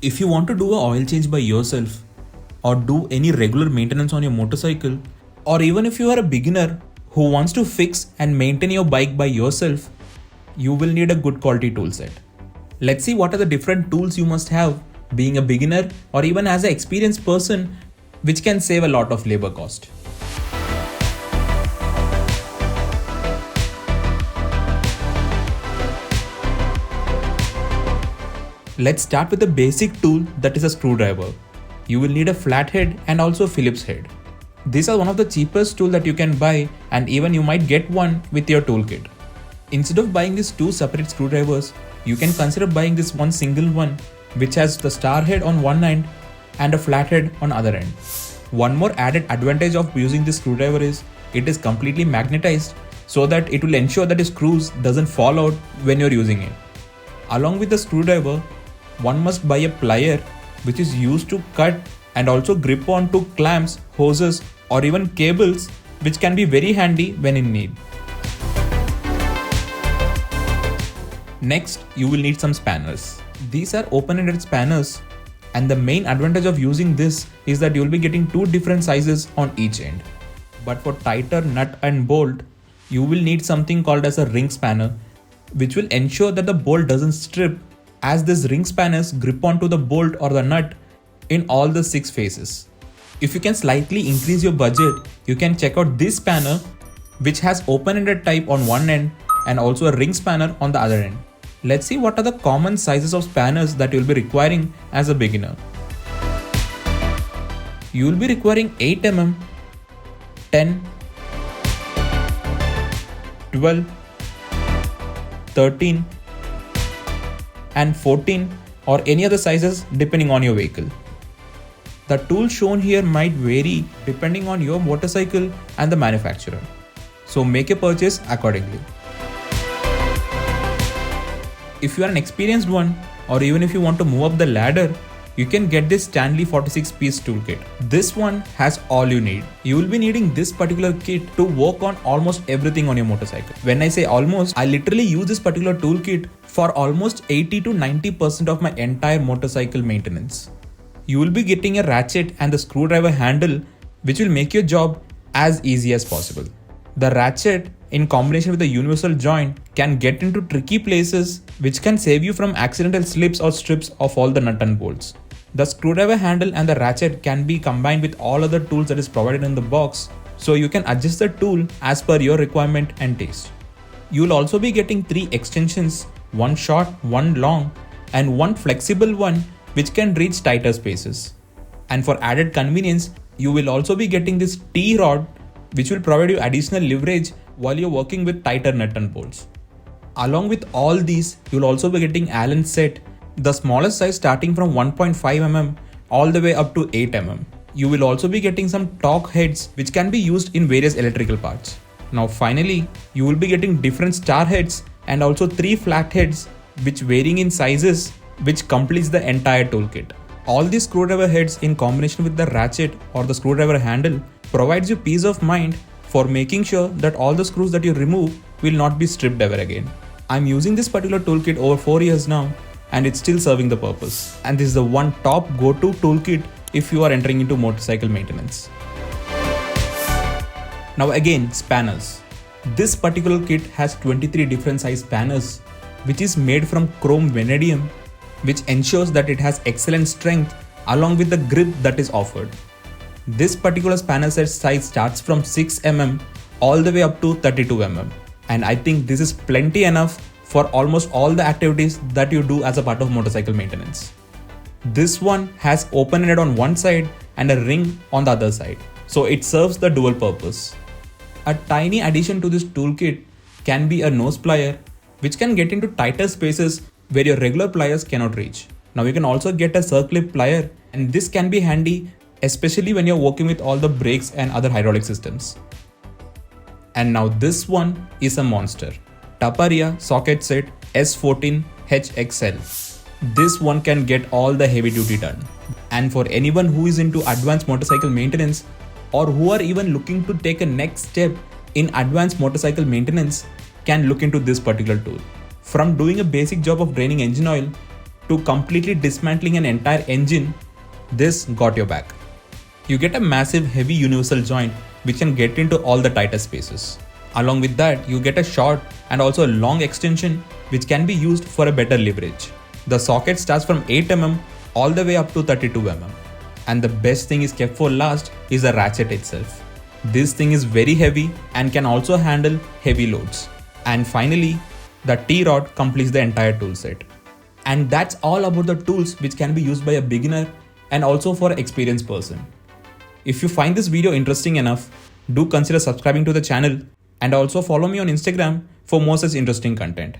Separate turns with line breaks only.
If you want to do an oil change by yourself or do any regular maintenance on your motorcycle, or even if you are a beginner who wants to fix and maintain your bike by yourself, you will need a good quality tool set. Let's see what are the different tools you must have being a beginner or even as an experienced person, which can save a lot of labor cost. Let's start with the basic tool, that is a screwdriver. You will need a flathead and also a Phillips head. These are one of the cheapest tools that you can buy, and even you might get one with your toolkit. Instead of buying these two separate screwdrivers, you can consider buying this one single one which has the star head on one end and a flathead on other end. One more added advantage of using this screwdriver is it is completely magnetized, so that it will ensure that the screws doesn't fall out when you're using it. Along with the screwdriver, one must buy a plier which is used to cut and also grip on to clamps, hoses or even cables, which can be very handy when in need. Next, you will need some spanners. These are open-ended spanners, and the main advantage of using this is that you will be getting two different sizes on each end. But for tighter nut and bolt, you will need something called as a ring spanner, which will ensure that the bolt doesn't strip, as these ring spanners grip onto the bolt or the nut in all the 6 faces. If you can slightly increase your budget, you can check out this spanner, which has open-ended type on one end and also a ring spanner on the other end. Let's see what are the common sizes of spanners that you'll be requiring as a beginner. You will be requiring 8 mm, 10, 12, 13 and 14 or any other sizes depending on your vehicle. The tool shown here might vary depending on your motorcycle and the manufacturer, so make a purchase accordingly. If you are an experienced one, or even if you want to move up the ladder, you can get this Stanley 46-piece toolkit. This one has all you need. You will be needing this particular kit to work on almost everything on your motorcycle. When I say almost, I literally use this particular toolkit for almost 80 to 90% of my entire motorcycle maintenance. You will be getting a ratchet and the screwdriver handle, which will make your job as easy as possible. The ratchet, in combination with the universal joint, can get into tricky places, which can save you from accidental slips or strips of all the nut and bolts. The screwdriver handle and the ratchet can be combined with all other tools that is provided in the box, so you can adjust the tool as per your requirement and taste. You will also be getting 3 extensions, one short, one long, and one flexible one which can reach tighter spaces. And for added convenience, you will also be getting this T-rod, which will provide you additional leverage while you're working with tighter nut and bolts. Along with all these, you'll also be getting Allen set, the smallest size starting from 1.5 mm all the way up to 8 mm. You will also be getting some torque heads which can be used in various electrical parts. Now finally, you will be getting different star heads and also 3 flat heads which varying in sizes, which completes the entire toolkit. All these screwdriver heads in combination with the ratchet or the screwdriver handle provides you peace of mind for making sure that all the screws that you remove will not be stripped ever again. I'm using this particular toolkit over 4 years now, and it's still serving the purpose. And this is the one top go-to toolkit if you are entering into motorcycle maintenance. Now again, spanners. This particular kit has 23 different size spanners, which is made from chrome vanadium, which ensures that it has excellent strength along with the grip that is offered. This particular spanner set size starts from 6 mm all the way up to 32 mm. And I think this is plenty enough for almost all the activities that you do as a part of motorcycle maintenance. This one has open-ended on one side and a ring on the other side, so it serves the dual purpose. A tiny addition to this toolkit can be a nose plier, which can get into tighter spaces where your regular pliers cannot reach. Now you can also get a circlip plier, and this can be handy especially when you're working with all the brakes and other hydraulic systems. And now this one is a monster. Taparia socket set S14HXL. This one can get all the heavy duty done. And for anyone who is into advanced motorcycle maintenance, or who are even looking to take a next step in advanced motorcycle maintenance, can look into this particular tool. From doing a basic job of draining engine oil, to completely dismantling an entire engine, this got your back. You get a massive heavy universal joint which can get into all the tighter spaces. Along with that, you get a short and also a long extension which can be used for a better leverage. The socket starts from 8mm all the way up to 32mm. And the best thing is kept for last is the ratchet itself. This thing is very heavy and can also handle heavy loads. And finally, the T-rod completes the entire tool set. And that's all about the tools which can be used by a beginner and also for an experienced person. If you find this video interesting enough, do consider subscribing to the channel and also follow me on Instagram for more such interesting content.